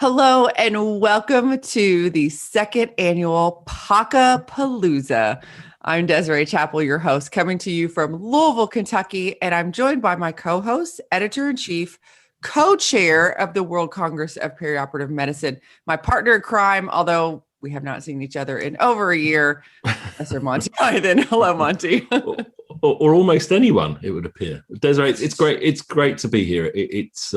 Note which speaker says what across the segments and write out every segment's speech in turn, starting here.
Speaker 1: Hello and welcome to the second annual POCApalooza. I'm Desiree, Chappell, your host, coming to you from Louisville, Kentucky, and I'm joined by my co-host, editor-in-chief, co-chair of the World Congress of Perioperative Medicine, my partner in crime, although we have not seen each other in over a year, Professor Monty Mythen. Hello, Monty.
Speaker 2: or almost anyone, it would appear. Desiree, it's great. It's great to be here. It's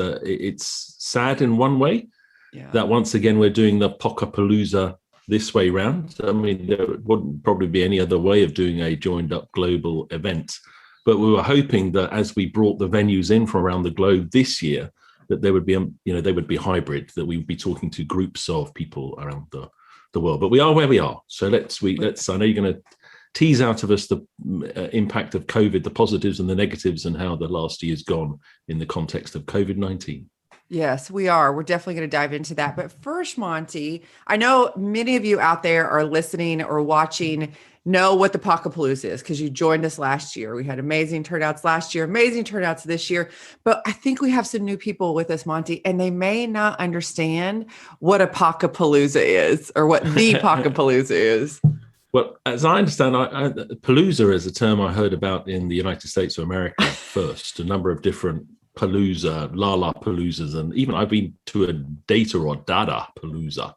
Speaker 2: sad in one way. Yeah. That once again we're doing the POCApalooza this way round. I mean, there wouldn't probably be any other way of doing a joined up global event. But we were hoping that as we brought the venues in from around the globe this year, that there would be, they would be hybrid, that we would be talking to groups of people around the world. But we are where we are. So let's. I know you're going to tease out of us the impact of COVID, the positives and the negatives, and how the last year's gone in the context of COVID-19.
Speaker 1: Yes, we are. We're definitely going to dive into that. But first, Monty, I know many of you out there are listening or watching know what the POCApalooza is because you joined us last year. We had amazing turnouts last year, amazing turnouts this year. But I think we have some new people with us, Monty, and they may not understand what a POCApalooza is or what the POCApalooza is.
Speaker 2: Well, as I understand, palooza is a term I heard about in the United States of America first. A number of different palooza, Lollapaloozas, and even I've been to a data or dada palooza,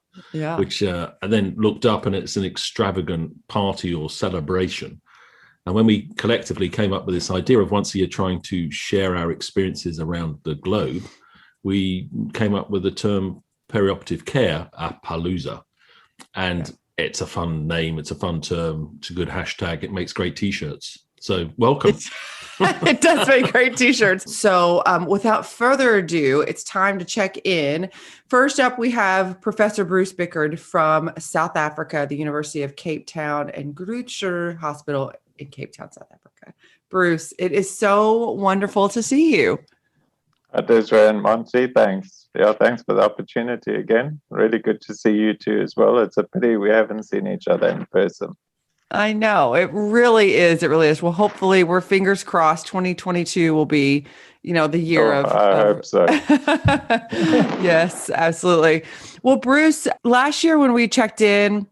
Speaker 2: which I then looked up, and it's an extravagant party or celebration. And when we collectively came up with this idea of once a year trying to share our experiences around the globe, we came up with the term perioperative care, a palooza. And it's a fun name, it's a fun term, it's a good hashtag, it makes great t-shirts. So welcome.
Speaker 1: It does make great t-shirts. So without further ado, it's time to check in. First up, we have Professor Bruce Biccard from South Africa, the University of Cape Town and Groote Hospital in Cape Town, South Africa. Bruce, it is so wonderful to see you.
Speaker 3: Desiree and Monty, thanks. Yeah, thanks for the opportunity again. Really good to see you two as well. It's a pity we haven't seen each other in person.
Speaker 1: I know. It really is. It really is. Well, hopefully we're fingers crossed 2022 will be, the year of.
Speaker 3: I hope so.
Speaker 1: Yes, absolutely. Well, Bruce, last year when we checked in,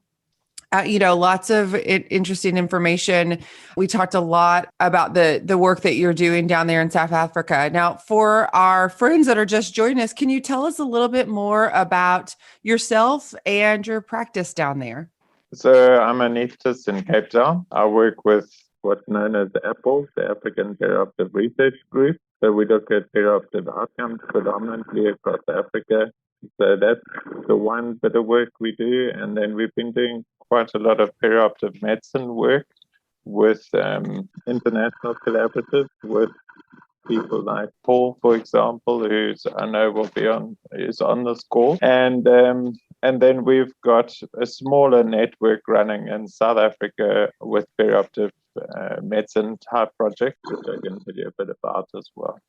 Speaker 1: lots of interesting information. We talked a lot about the work that you're doing down there in South Africa. Now, for our friends that are just joining us, can you tell us a little bit more about yourself and your practice down there?
Speaker 3: So I'm an anaesthetist in Cape Town. I work with what's known as the EBPOM, the African Perioperative Research Group. So we look at perioperative outcomes predominantly across Africa. So that's the one bit of work we do. And then we've been doing quite a lot of perioperative medicine work with international collaboratives with people like Paul, for example, who's I know is on this call. And then we've got a smaller network running in South Africa with perioperative medicine type projects, which I can tell you a bit about as well.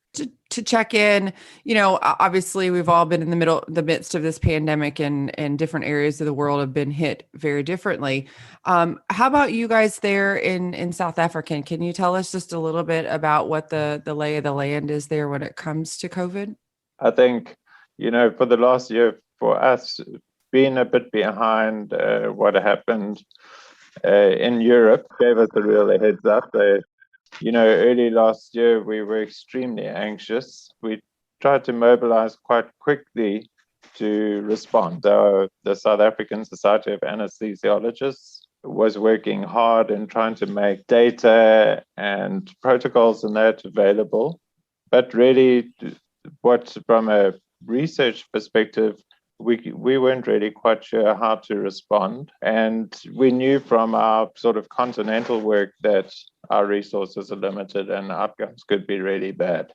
Speaker 1: To check in, obviously we've all been in the midst of this pandemic, and different areas of the world have been hit very differently. How about you guys there in South Africa? Can you tell us just a little bit about what the lay of the land is there when it comes to COVID?
Speaker 3: I think, for the last year, for us, being a bit behind what happened in Europe gave us a real heads up. Early last year, we were extremely anxious. We tried to mobilize quite quickly to respond. So the South African Society of Anaesthesiologists was working hard in trying to make data and protocols and that available. But really, from a research perspective, we weren't really quite sure how to respond. And we knew from our sort of continental work that our resources are limited and outcomes could be really bad.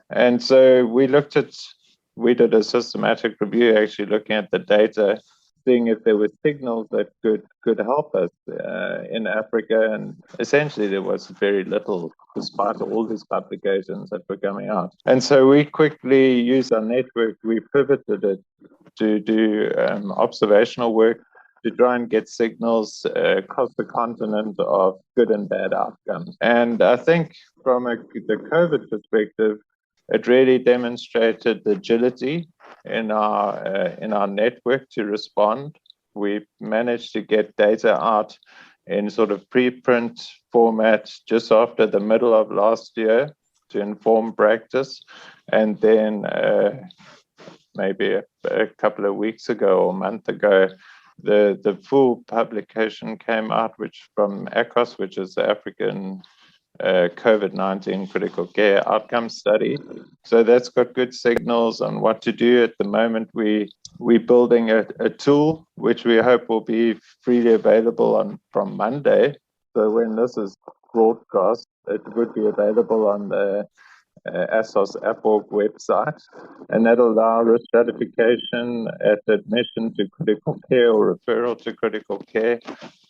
Speaker 3: And so we did a systematic review, actually looking at the data, seeing if there were signals that could help us in Africa. And essentially there was very little, despite all these publications that were coming out. And so we quickly used our network, we pivoted it to do observational work to try and get signals across the continent of good and bad outcomes. And I think from the COVID perspective, it really demonstrated the agility in our network to respond. We managed to get data out in sort of preprint format just after the middle of last year to inform practice. And then maybe a couple of weeks ago or a month ago, the full publication came out, which from ACOS, which is the African COVID-19 critical care outcome study. So that's got good signals on what to do. At the moment, we're building a tool which we hope will be freely available from Monday. So when this is broadcast, it would be available on the ASOS AppOrg website, and that'll allow risk stratification at admission to critical care or referral to critical care.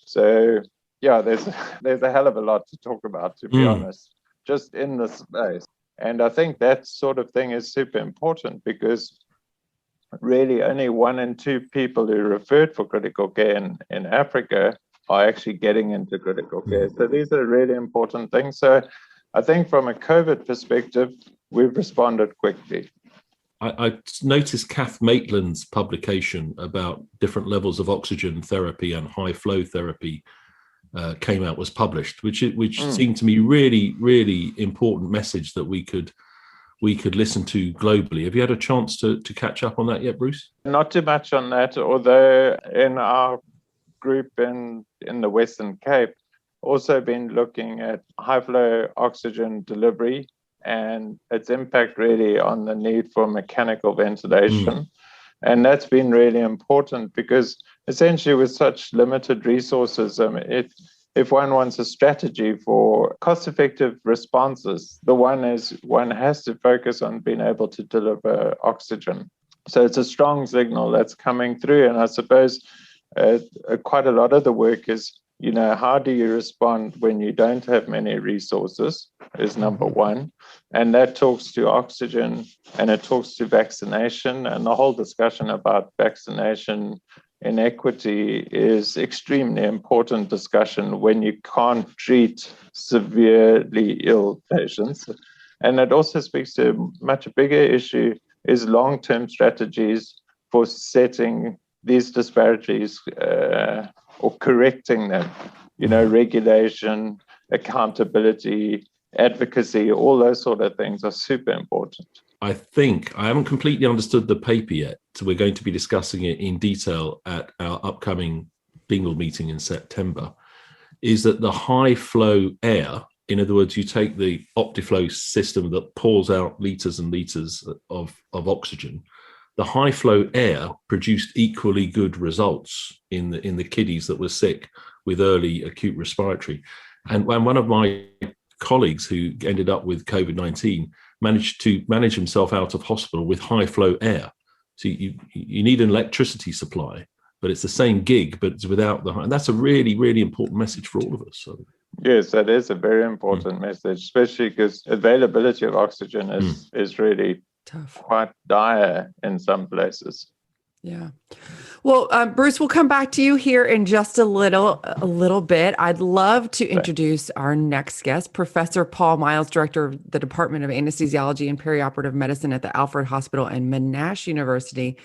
Speaker 3: So yeah, there's a hell of a lot to talk about, to be honest, just in this space. And I think that sort of thing is super important, because really only 1 in 2 people who referred for critical care in Africa are actually getting into critical care. So these are really important things. So I think from a COVID perspective, we've responded quickly.
Speaker 2: I noticed Kath Maitland's publication about different levels of oxygen therapy and high flow therapy came out, was published, which seemed to me really, really important message that we could listen to globally. Have you had a chance to catch up on that yet, Bruce?
Speaker 3: Not too much on that, although in our group in the Western Cape, also been looking at high flow oxygen delivery and its impact really on the need for mechanical ventilation. And that's been really important, because essentially with such limited resources, if one wants a strategy for cost-effective responses, the one has to focus on being able to deliver oxygen. So it's a strong signal that's coming through. And I suppose quite a lot of the work is, how do you respond when you don't have many resources is number one. And that talks to oxygen, and it talks to vaccination. And the whole discussion about vaccination inequity is extremely important discussion when you can't treat severely ill patients. And it also speaks to a much bigger issue, is long-term strategies for setting these disparities or correcting them. Regulation, accountability, advocacy, all those sort of things are super important.
Speaker 2: I think I haven't completely understood the paper yet, so we're going to be discussing it in detail at our upcoming Bingle meeting in September, is that the high flow air, in other words, you take the Optiflow system that pours out litres and litres of oxygen, the high flow air produced equally good results in the kiddies that were sick with early acute respiratory. And when one of my colleagues who ended up with COVID-19 managed to manage himself out of hospital with high flow air. So you need an electricity supply, but it's the same gig, but it's without and that's a really, really important message for all of us. So.
Speaker 3: Yes, that is a very important message, especially because availability of oxygen is really tough, quite dire in some places.
Speaker 1: Yeah. Well, Bruce, we'll come back to you here in just a little bit. I'd love to introduce our next guest, Professor Paul Myles, Director of the Department of Anaesthesiology and Perioperative Medicine at the Alfred Hospital and Monash University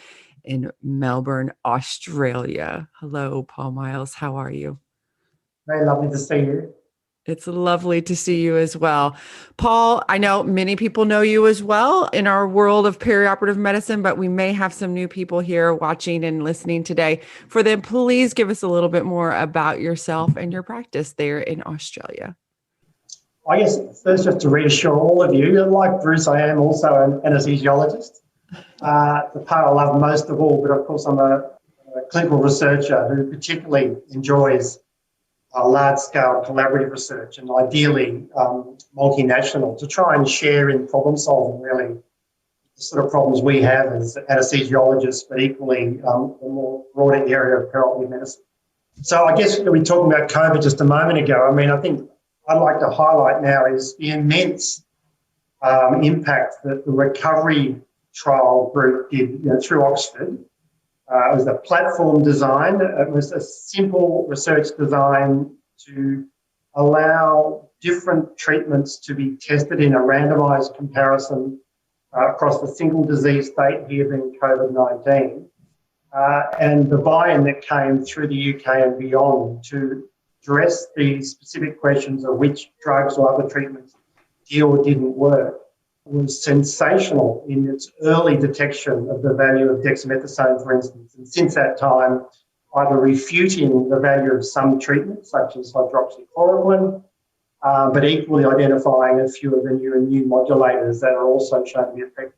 Speaker 1: in Melbourne, Australia. Hello, Paul Myles. How are you?
Speaker 4: Very lovely to see you.
Speaker 1: It's lovely to see you as well. Paul, I know many people know you as well in our world of perioperative medicine, but we may have some new people here watching and listening today. For them, please give us a little bit more about yourself and your practice there in Australia.
Speaker 4: I guess first, just to reassure all of you, like Bruce, I am also an anaesthesiologist. The part I love most of all, but of course I'm a clinical researcher who particularly enjoys large-scale collaborative research, and ideally multinational, to try and share in problem-solving, really, the sort of problems we have as anaesthesiologists, but equally the more broader area of perioperative medicine. So I guess we were talking about COVID just a moment ago. I mean, I think I'd like to highlight now is the immense impact that the recovery trial group did through Oxford. It was a platform design. It was a simple research design to allow different treatments to be tested in a randomised comparison across the single disease state here being COVID-19, and the buy-in that came through the UK and beyond to address the specific questions of which drugs or other treatments did or didn't work was sensational in its early detection of the value of dexamethasone, for instance. And since that time, either refuting the value of some treatments, such as hydroxychloroquine, but equally identifying a few of the new immune modulators that are also shown to be effective.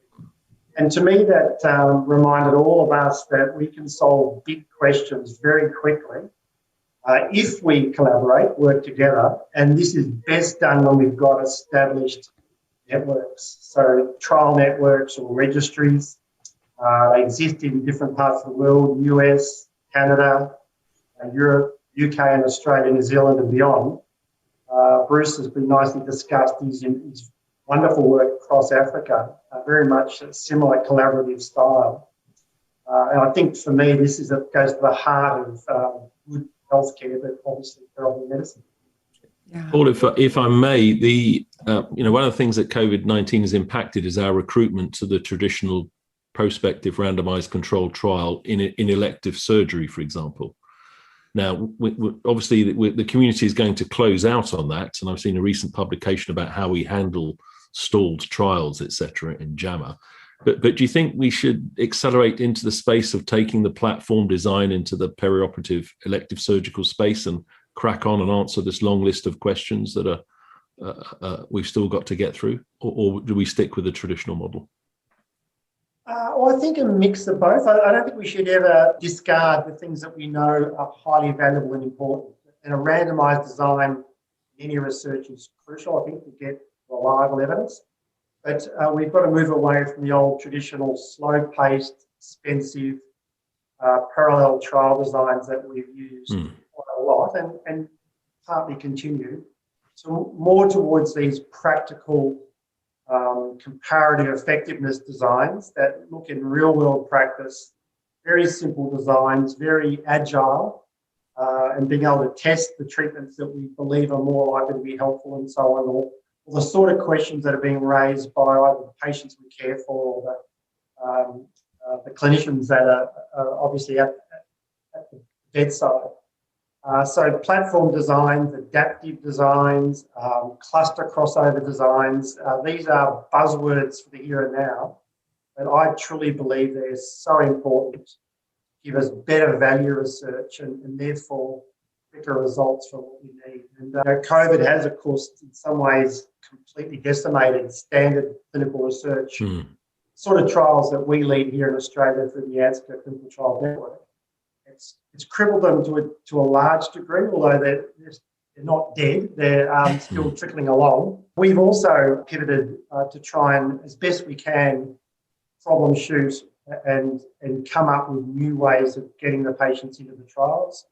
Speaker 4: And to me, that reminded all of us that we can solve big questions very quickly if we collaborate, work together, and this is best done when we've got established networks. So trial networks or registries, they exist in different parts of the world, US, Canada, Europe, UK and Australia, New Zealand and beyond. Bruce has been nicely discussed his wonderful work across Africa, very much a similar collaborative style. And I think for me, this goes to the heart of good healthcare, but obviously therapy medicine.
Speaker 2: Yeah. Paul, if I may, one of the things that COVID-19 has impacted is our recruitment to the traditional prospective randomized controlled trial in elective surgery, for example. Now, obviously, the community is going to close out on that, and I've seen a recent publication about how we handle stalled trials, etc., in JAMA. But do you think we should accelerate into the space of taking the platform design into the perioperative elective surgical space and crack on and answer this long list of questions that we've still got to get through, or do we stick with the traditional model?
Speaker 4: Well, I think a mix of both. I don't think we should ever discard the things that we know are highly valuable and important. And a randomised design in any research is crucial, I think, to get reliable evidence. But we've got to move away from the old traditional slow-paced, expensive, parallel trial designs that we've used quite a lot and partly continue. So more towards these practical comparative effectiveness designs that look in real-world practice, very simple designs, very agile, and being able to test the treatments that we believe are more likely to be helpful and so on, or the sort of questions that are being raised by either the patients we care for or the clinicians that are obviously at the bedside. So platform designs, adaptive designs, cluster crossover designs, these are buzzwords for the here and now, but I truly believe they're so important to give us better value research and therefore quicker results from what we need. And COVID has, of course, in some ways completely decimated standard clinical research, sort of trials that we lead here in Australia through the ANZCA Clinical Trial Network. It's crippled them to a large degree, although they're not dead. They're still trickling along. We've also pivoted to try and, as best we can, problem shoot and come up with new ways of getting the patients into the trials.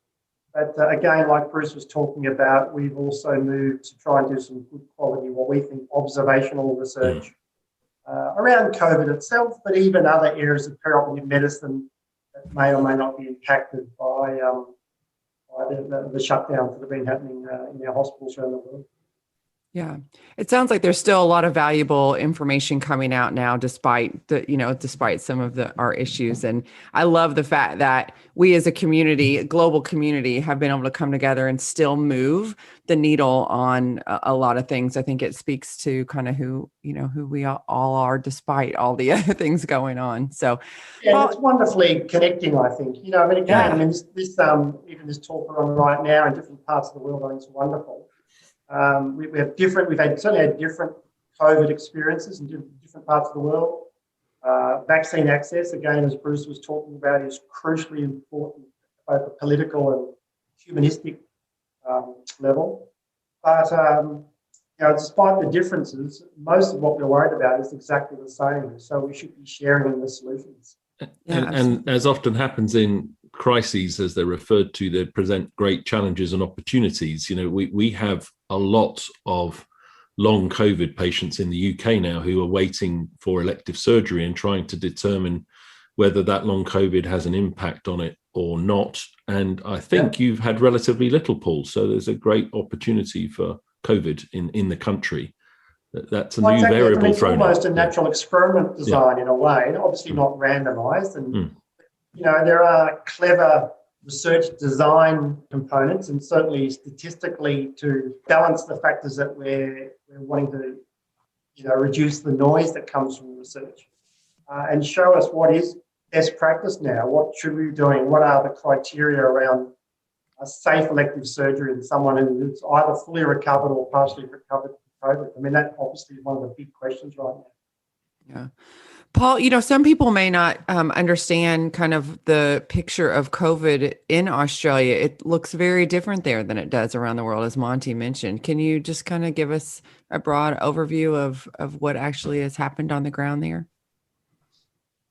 Speaker 4: But again, like Bruce was talking about, we've also moved to try and do some good quality, what we think, observational research around COVID itself, but even other areas of perioperative medicine that may or may not be impacted by the shutdowns that have been happening in our hospitals around the world.
Speaker 1: Yeah, it sounds like there's still a lot of valuable information coming out now, despite some of our issues. And I love the fact that we as a community, a global community, have been able to come together and still move the needle on a lot of things. I think it speaks to kind of who we all are, despite all the other things going on. So
Speaker 4: yeah, it's wonderfully connecting, I think. This even this talk we're on right now in different parts of the world, I think it's wonderful. We've certainly had different COVID experiences in different parts of the world. Vaccine access, again, as Bruce was talking about, is crucially important at both the political and humanistic level. But despite the differences, most of what we're worried about is exactly the same. So we should be sharing in the solutions.
Speaker 2: And as often happens in crises, as they're referred to, they present great challenges and opportunities. We have a lot of long COVID patients in the UK now who are waiting for elective surgery and trying to determine whether that long COVID has an impact on it or not. And I think you've had relatively little, Paul. So there's a great opportunity for COVID in the country. That's a new variable
Speaker 4: it's
Speaker 2: thrown
Speaker 4: almost
Speaker 2: in.
Speaker 4: a natural experiment design in a way, obviously not randomized. And, there are clever research design components and certainly statistically to balance the factors that we're wanting to, reduce the noise that comes from research and show us what is best practice now. What should we be doing? What are the criteria around a safe elective surgery in someone who's either fully recovered or partially recovered from COVID? I mean, that obviously is one of the big questions right now.
Speaker 1: Yeah. Paul, some people may not understand kind of the picture of COVID in Australia. It looks very different there than it does around the world, as Monty mentioned. Can you just kind of give us a broad overview of what actually has happened on the ground there?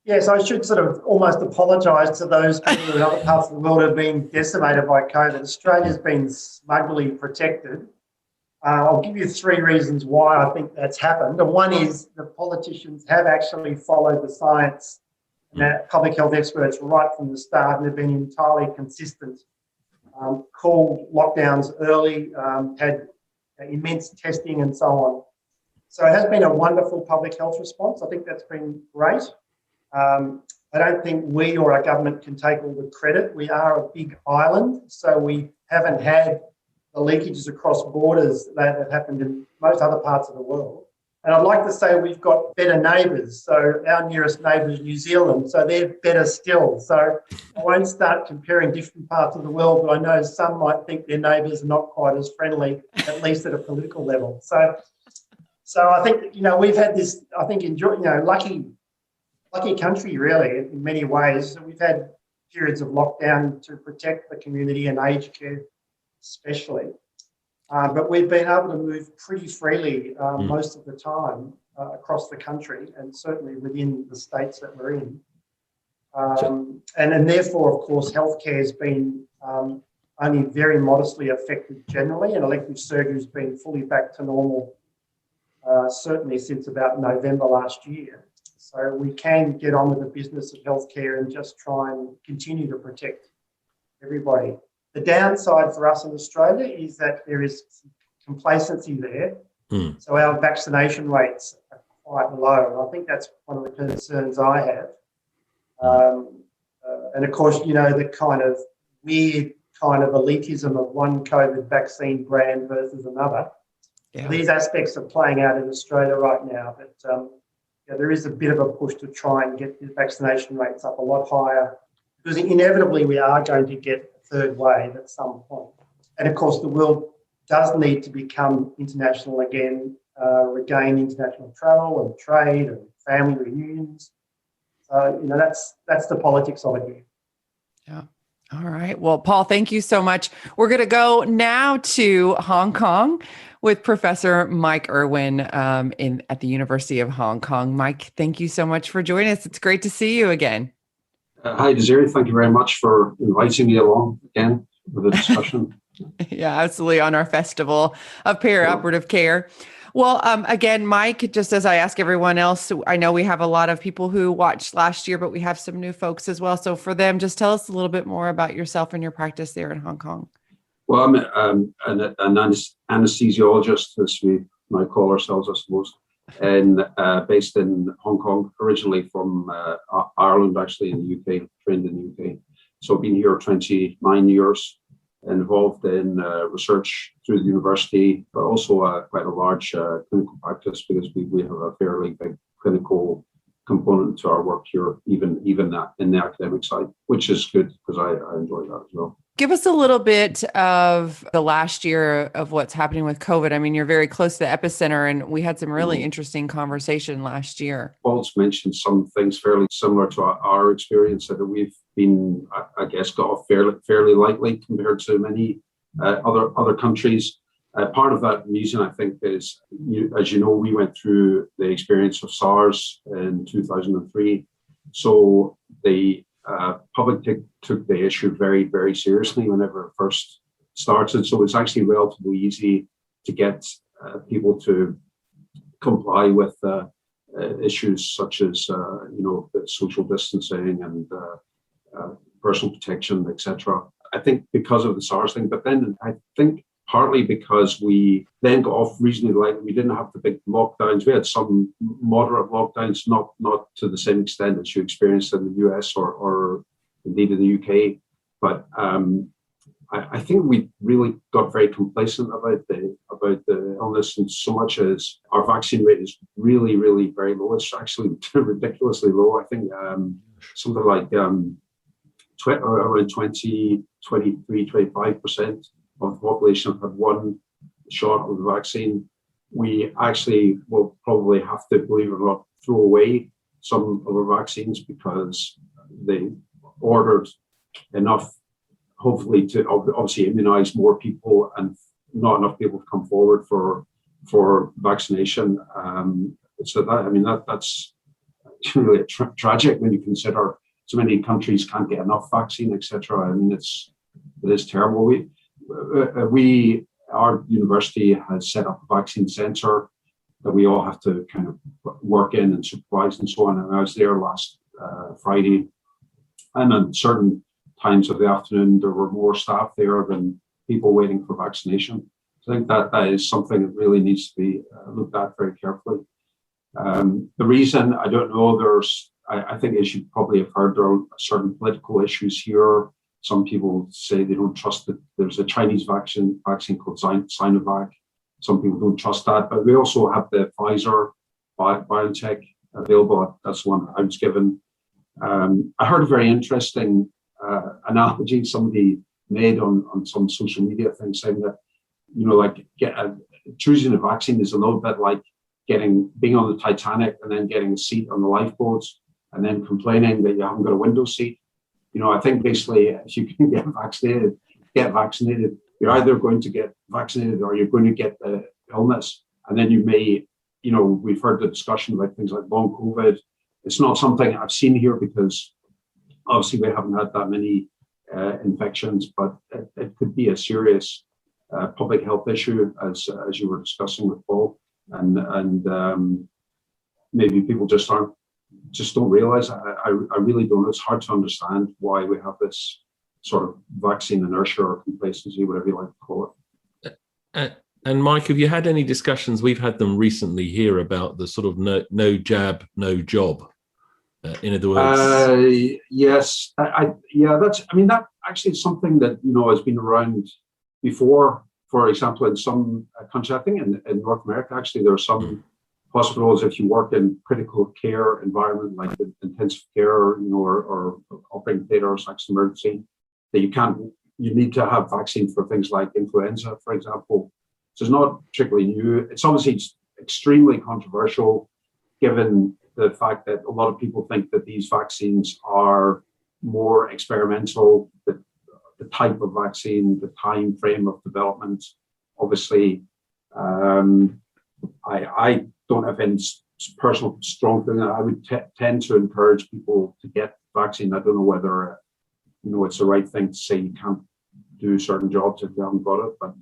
Speaker 4: Yes, I should sort of almost apologise to those people in other parts of the world who have been decimated by COVID. Australia's been smugly protected. I'll give you 3 reasons why I think that's happened. And one is the politicians have actually followed the science and that public health experts right from the start, and they've been entirely consistent. Called lockdowns early, had immense testing and so on. So it has been a wonderful public health response. I think that's been great. I don't think we or our government can take all the credit. We are a big island, so we haven't had the leakages across borders that have happened in most other parts of the world. And I'd like to say we've got better neighbours. So our nearest neighbour is New Zealand, so they're better still. So I won't start comparing different parts of the world, but I know some might think their neighbours are not quite as friendly, at least at a political level. So I think, we've had this, I think, lucky country, really, in many ways. We've had periods of lockdown to protect the community and aged care especially. But we've been able to move pretty freely most of the time across the country and certainly within the states that we're in. And therefore, of course, healthcare has been only very modestly affected generally, and elective surgery has been fully back to normal certainly since about November last year. So we can get on with the business of healthcare and just try and continue to protect everybody. The downside for us in Australia is that there is complacency there. So our vaccination rates are quite low. And I think that's one of the concerns I have. And of course, the kind of weird kind of elitism of one COVID vaccine brand versus another. Yeah. These aspects are playing out in Australia right now. But there is a bit of a push to try and get the vaccination rates up a lot higher, because inevitably we are going to get a third wave at some point. And of course, the world does need to become international again, regain international travel and trade and family reunions. So, that's the politics of it here.
Speaker 1: Yeah. All right. Well, Paul, thank you so much. We're going to go now to Hong Kong with Professor Mike Irwin at the University of Hong Kong. Mike, thank you so much for joining us. It's great to see you again.
Speaker 5: Hi, Desiree. Thank you very much for inviting me along again for the discussion.
Speaker 1: Yeah, absolutely. On our Festival of Perioperative Care. Well, again, Mike, just as I ask everyone else, I know we have a lot of people who watched last year, but we have some new folks as well. So for them, just tell us a little bit more about yourself and your practice there in Hong Kong.
Speaker 5: Well, I'm an anaesthesiologist, as we might call ourselves, I suppose, and based in Hong Kong, originally from Ireland, actually, in the UK, trained in the UK. So I've been here 29 years. Involved in research through the university, but also quite a large clinical practice, because we have a fairly big clinical component to our work here, even that in the academic side, which is good because I enjoy that as well.
Speaker 1: Give us a little bit of the last year of what's happening with COVID. I mean, you're very close to the epicenter, and we had some really interesting conversation last year.
Speaker 5: Paul's mentioned some things fairly similar to our experience, that we've been, I guess, got off fairly lightly compared to many other countries. Part of that reason, I think, is, as you know, we went through the experience of SARS in 2003. So the public took the issue very, very seriously whenever it first started. So it's actually relatively easy to get people to comply with issues such as, social distancing and personal protection, etc. I think because of the SARS thing, but then I think partly because we then got off reasonably light. We didn't have the big lockdowns. We had some moderate lockdowns, not to the same extent as you experienced in the US or indeed in the UK. But I think we really got very complacent about the illness, and so much as our vaccine rate is really, really very low. It's actually ridiculously low. I think something like around 20, 23, 25% of the population have had one shot of the vaccine. We actually will probably have to, believe it or not, throw away some of our vaccines because they ordered enough, hopefully, to obviously immunize more people, and not enough people to come forward for vaccination. So that's really tragic when you consider so many countries can't get enough vaccine, etc. I mean, it is terrible. Our university has set up a vaccine center that we all have to kind of work in and supervise and so on. And I was there last Friday, and on certain times of the afternoon, there were more staff there than people waiting for vaccination. So I think that is something that really needs to be looked at very carefully. The reason, I don't know, I think, as you probably have heard, there are certain political issues here. Some people say they don't trust it. There's a Chinese vaccine called Sinovac. Some people don't trust that. But we also have the Pfizer BioNTech available. That's the one I was given. I heard a very interesting analogy somebody made on some social media thing, saying that, choosing a vaccine is a little bit like being on the Titanic and then getting a seat on the lifeboats and then complaining that you haven't got a window seat. I think basically, if you can get vaccinated, you're either going to get vaccinated or you're going to get the illness. And then you may, we've heard the discussion about things like long COVID. It's not something I've seen here because obviously we haven't had that many infections, but it could be a serious public health issue, as you were discussing with Paul. And maybe people just don't realize. I really don't. It's hard to understand why we have this sort of vaccine inertia or complacency, whatever you like to call
Speaker 2: it. And Mike, have you had any discussions? We've had them recently here about the sort of no jab, no job. In other words,
Speaker 5: yes, that actually is something that has been around before. For example, in some countries, I think in North America, actually, there are some hospitals, if you work in critical care environment like intensive care, or operating theatre or sex emergency, that you need to have vaccine for things like influenza, for example. So it's not particularly new. It's obviously extremely controversial, given the fact that a lot of people think that these vaccines are more experimental, the type of vaccine, the time frame of development. Obviously, I don't have any personal strong feeling. I would tend to encourage people to get vaccine. I don't know whether it's the right thing to say you can't do certain jobs if you haven't got it. But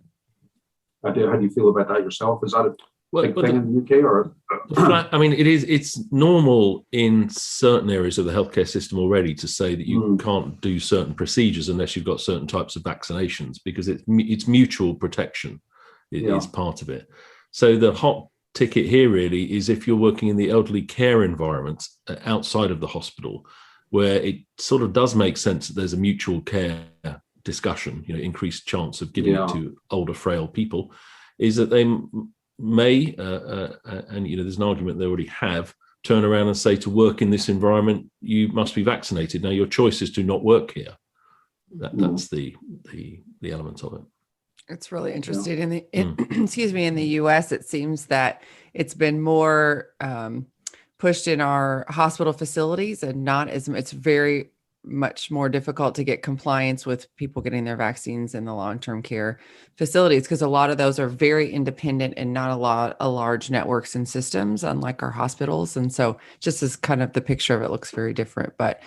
Speaker 5: how do you feel about that yourself? Is that a big thing in the UK? Or
Speaker 2: it's normal in certain areas of the healthcare system already to say that you can't do certain procedures unless you've got certain types of vaccinations, because it's mutual protection is part of it. So the hot ticket here really is if you're working in the elderly care environment outside of the hospital, where it sort of does make sense that there's a mutual care discussion, increased chance of giving it to older, frail people, is that they may, and there's an argument they already have, turn around and say to work in this environment, you must be vaccinated. Now your choice is to not work here. That's the element of it.
Speaker 1: It's really interesting. In the US, it seems that it's been more pushed in our hospital facilities, and it's very much more difficult to get compliance with people getting their vaccines in the long-term care facilities, because a lot of those are very independent and not a large networks and systems, unlike our hospitals. And so just as kind of the picture of it looks very different, but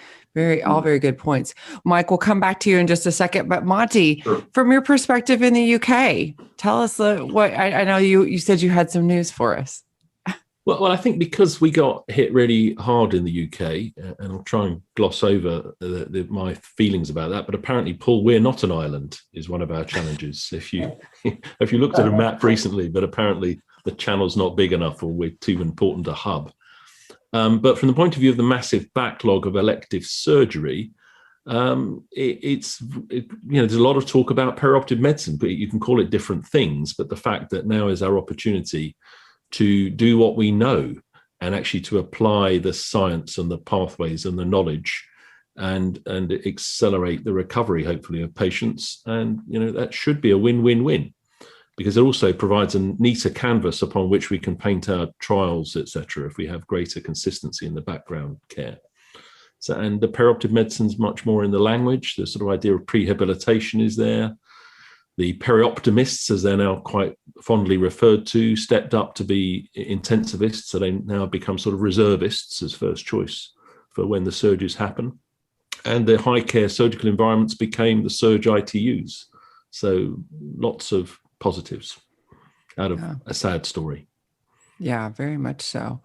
Speaker 1: all very good points. Mike, we'll come back to you in just a second, but Monty, from your perspective in the UK, tell us what I know you said you had some news for us.
Speaker 2: Well, I think because we got hit really hard in the UK, and I'll try and gloss over my feelings about that, but apparently, Paul, we're not an island is one of our challenges. If you looked at a map recently, but apparently the channel's not big enough, or we're too important a hub. But from the point of view of the massive backlog of elective surgery, there's a lot of talk about perioperative medicine, but you can call it different things. But the fact that now is our opportunity to do what we know and actually to apply the science and the pathways and the knowledge and accelerate the recovery, hopefully, of patients. And, that should be a win-win-win, because it also provides a neater canvas upon which we can paint our trials, etc., if we have greater consistency in the background care. So, and the perioperative medicine's much more in the language. The sort of idea of prehabilitation is there. The perioptimists, as they're now quite fondly referred to, stepped up to be intensivists, so they now become sort of reservists as first choice for when the surgeries happen. And the high care surgical environments became the surge ITUs. So lots of positives out of a sad story.
Speaker 1: Yeah, very much so.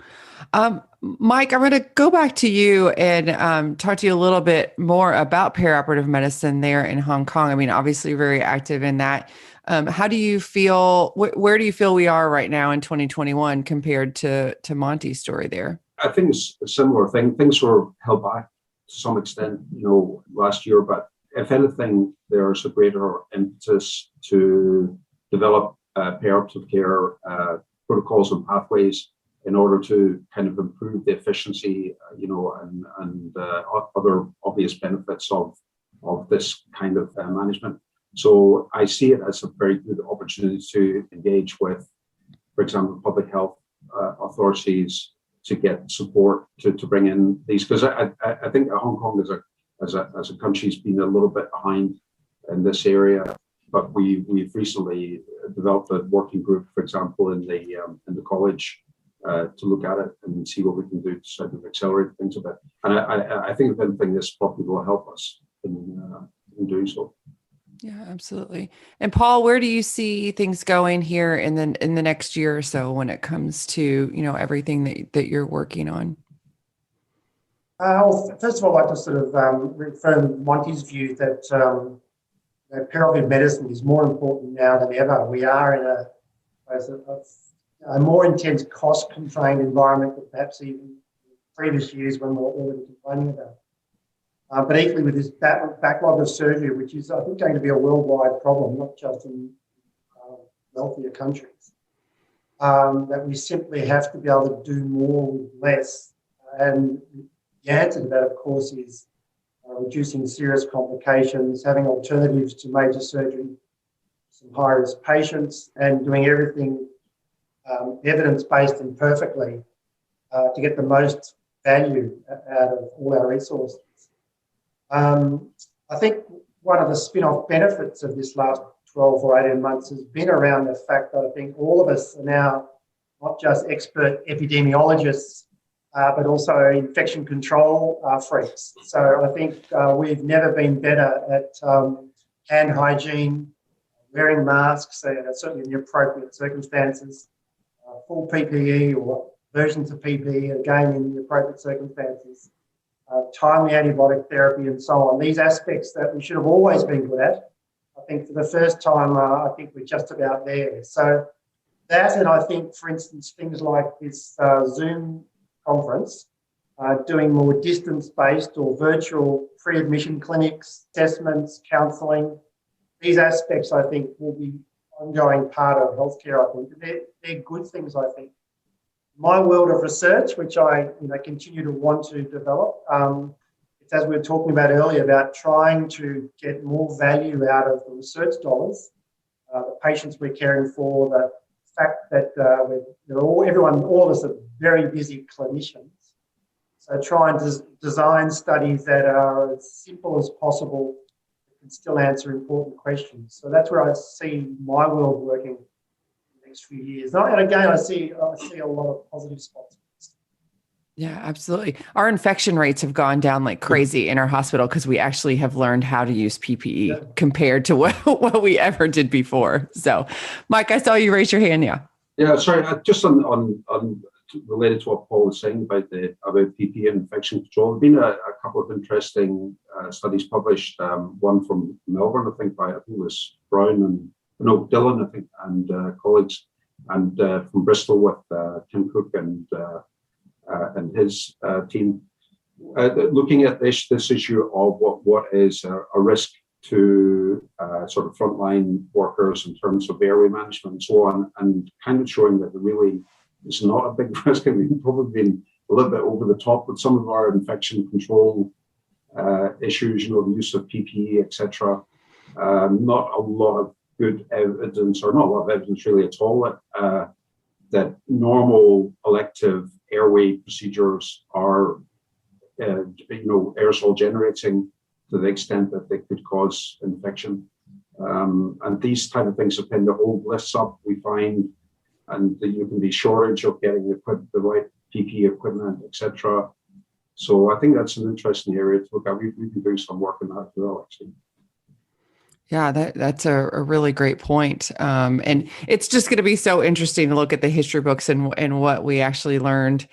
Speaker 1: Mike, I'm going to go back to you and talk to you a little bit more about perioperative medicine there in Hong Kong. I mean, obviously very active in that. How do you feel, where do you feel we are right now in 2021 compared to Monty's story there?
Speaker 5: I think it's a similar thing. Things were held back to some extent, last year, but if anything, there's a greater impetus to develop perioperative care protocols and pathways in order to kind of improve the efficiency, and other obvious benefits of this kind of management. So I see it as a very good opportunity to engage with, for example, public health authorities to get support to bring in these, because I think Hong Kong as a country has been a little bit behind in this area. But we've recently developed a working group, for example, in the college to look at it and see what we can do to sort of accelerate things a bit. And I think if anything, this probably will help us in doing so.
Speaker 1: Yeah, absolutely. And Paul, where do you see things going here in the next year or so when it comes to everything that you're working on?
Speaker 4: Well, first of all, I'd like to sort of reaffirm Monty's view that perioperative medicine is more important now than ever. We are in a more intense cost-constrained environment than perhaps even previous years when we were already complaining about. But equally with this backlog of surgery, which is, I think, going to be a worldwide problem, not just in wealthier countries, that we simply have to be able to do more with less. And the answer to that, of course, is reducing serious complications, having alternatives to major surgery, some high-risk patients, and doing everything evidence-based and perfectly to get the most value out of all our resources. I think one of the spin-off benefits of this last 12 or 18 months has been around the fact that I think all of us are now not just expert epidemiologists, but also infection control freaks. So I think we've never been better at hand hygiene, wearing masks, certainly in the appropriate circumstances, full PPE or versions of PPE, again in the appropriate circumstances, timely antibiotic therapy and so on. These aspects that we should have always been good at, I think for the first time, I think we're just about there. So that, and I think, for instance, things like this Zoom conference, doing more distance-based or virtual pre-admission clinics, assessments, counselling. These aspects, I think, will be ongoing part of healthcare. I think they're good things. I think my world of research, which I continue to want to develop, it's as we were talking about earlier about trying to get more value out of the research dollars, the patients we're caring for, the fact that all of us are very busy clinicians. So try and design studies that are as simple as possible and still answer important questions. So that's where I see my world working in the next few years. And again, I see a lot of positive spots.
Speaker 1: Yeah, absolutely. Our infection rates have gone down like crazy in our hospital because we actually have learned how to use PPE compared to what we ever did before. So, Mike, I saw you raise your hand. Yeah.
Speaker 5: Yeah, sorry. Just on related to what Paul was saying about PPE and infection control, there have been a couple of interesting studies published. One from Melbourne, I think it was Dylan, I think, and colleagues, and from Bristol with Tim Cook and his team, looking at this issue of what is a risk to sort of frontline workers in terms of airway management and so on, and kind of showing that there really is not a big risk. We've probably been a little bit over the top with some of our infection control issues, the use of PPE, etc. Not a lot of good evidence, or not a lot of evidence really at all, that normal elective airway procedures are, aerosol generating to the extent that they could cause infection. And these type of things tend to hold lists up, we find, and you can be shortage of getting the right PPE equipment, etc. So I think that's an interesting area to look at. We've been doing some work on that as well, actually.
Speaker 1: Yeah, that's a really great point. And it's just going to be so interesting to look at the history books and what we actually learned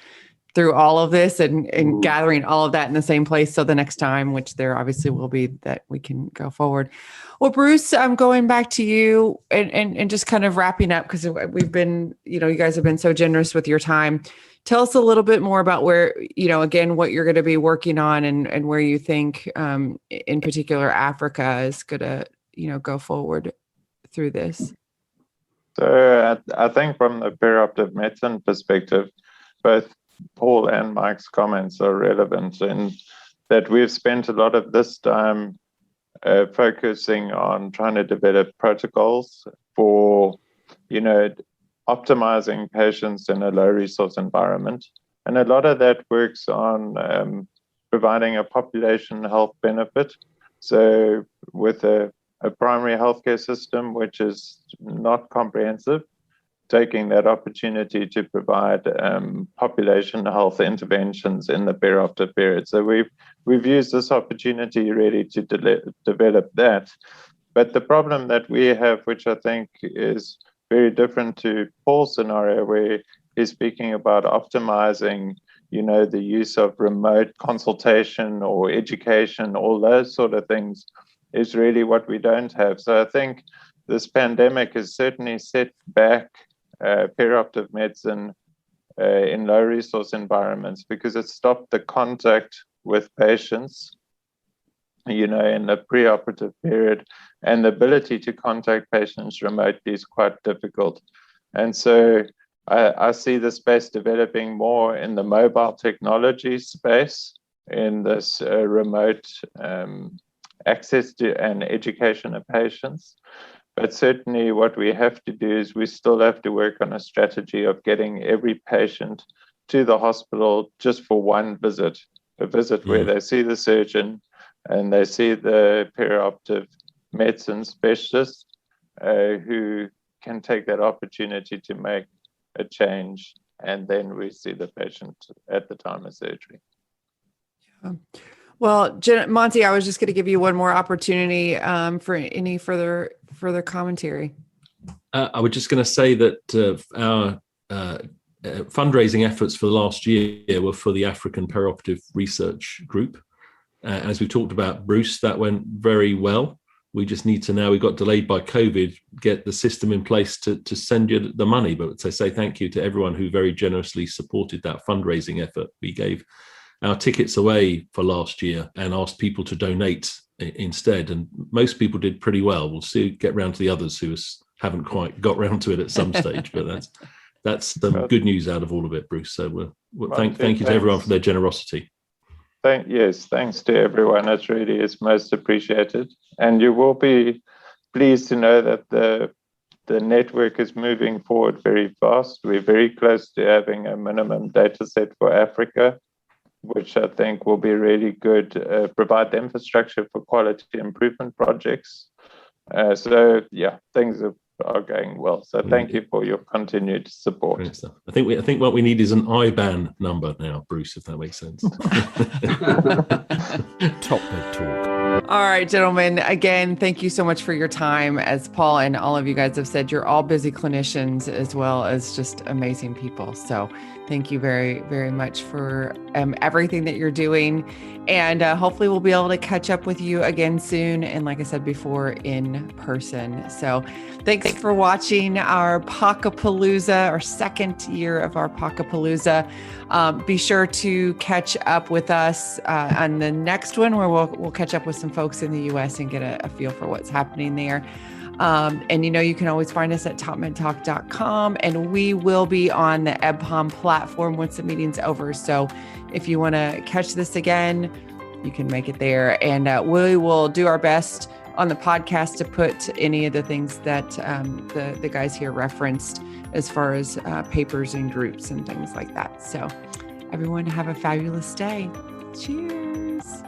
Speaker 1: through all of this and gathering all of that in the same place. So the next time, which there obviously will be, that we can go forward. Well, Bruce, I'm going back to you and just kind of wrapping up, because we've been, you guys have been so generous with your time. Tell us a little bit more about where, again, what you're going to be working on and where you think, in particular, Africa is going to, go forward through this.
Speaker 3: So I think from the perioperative medicine perspective, both Paul and Mike's comments are relevant in that we've spent a lot of this time focusing on trying to develop protocols for, optimizing patients in a low resource environment. And a lot of that works on providing a population health benefit. So with a primary healthcare system, which is not comprehensive, taking that opportunity to provide population health interventions in the perioperative period. So we've used this opportunity really to develop that. But the problem that we have, which I think is very different to Paul's scenario, where he's speaking about optimizing, the use of remote consultation or education, all those sort of things, is really what we don't have. So I think this pandemic has certainly set back perioperative medicine in low resource environments, because it stopped the contact with patients, in the preoperative period, and the ability to contact patients remotely is quite difficult. And so I see the space developing more in the mobile technology space, in this remote access to and education of patients. But certainly what we have to do is we still have to work on a strategy of getting every patient to the hospital just for one visit, a visit where they see the surgeon and they see the perioperative medicine specialist who can take that opportunity to make a change. And then we see the patient at the time of surgery.
Speaker 1: Yeah. Well, Monty, I was just going to give you one more opportunity for any further commentary.
Speaker 2: I was just going to say that our fundraising efforts for the last year were for the African Perioperative Research Group. As we talked about, Bruce, that went very well. We just need to now, we got delayed by COVID, get the system in place to send you the money. But to say thank you to everyone who very generously supported that fundraising effort. We gave our tickets away for last year and asked people to donate instead. And most people did pretty well. We'll see, get round to the others who haven't quite got round to it at some stage, but that's some good news out of all of it, Bruce. So thank you to everyone for their generosity.
Speaker 3: Thanks to everyone. It really is most appreciated. And you will be pleased to know that the network is moving forward very fast. We're very close to having a minimum data set for Africa, which I think will be really good, provide the infrastructure for quality improvement projects. Things are going well. So thank you for your continued support.
Speaker 2: Great stuff. I think what we need is an IBAN number now, Bruce, if that makes sense.
Speaker 6: Top Bed Talk.
Speaker 1: All right, gentlemen, again, thank you so much for your time. As Paul and all of you guys have said, you're all busy clinicians as well as just amazing people. So thank you very, very much for everything that you're doing. And hopefully we'll be able to catch up with you again soon. And like I said before, in person. So thanks for watching our POCApalooza, our second year of our POCApalooza. Be sure to catch up with us on the next one, where we'll catch up with some folks in the US and get a feel for what's happening there. And you can always find us at topmentalk.com, and we will be on the EBPOM platform once the meeting's over. So if you want to catch this again, you can make it there. And we will do our best on the podcast to put any of the things that the guys here referenced as far as papers and groups and things like that. So everyone have a fabulous day. Cheers.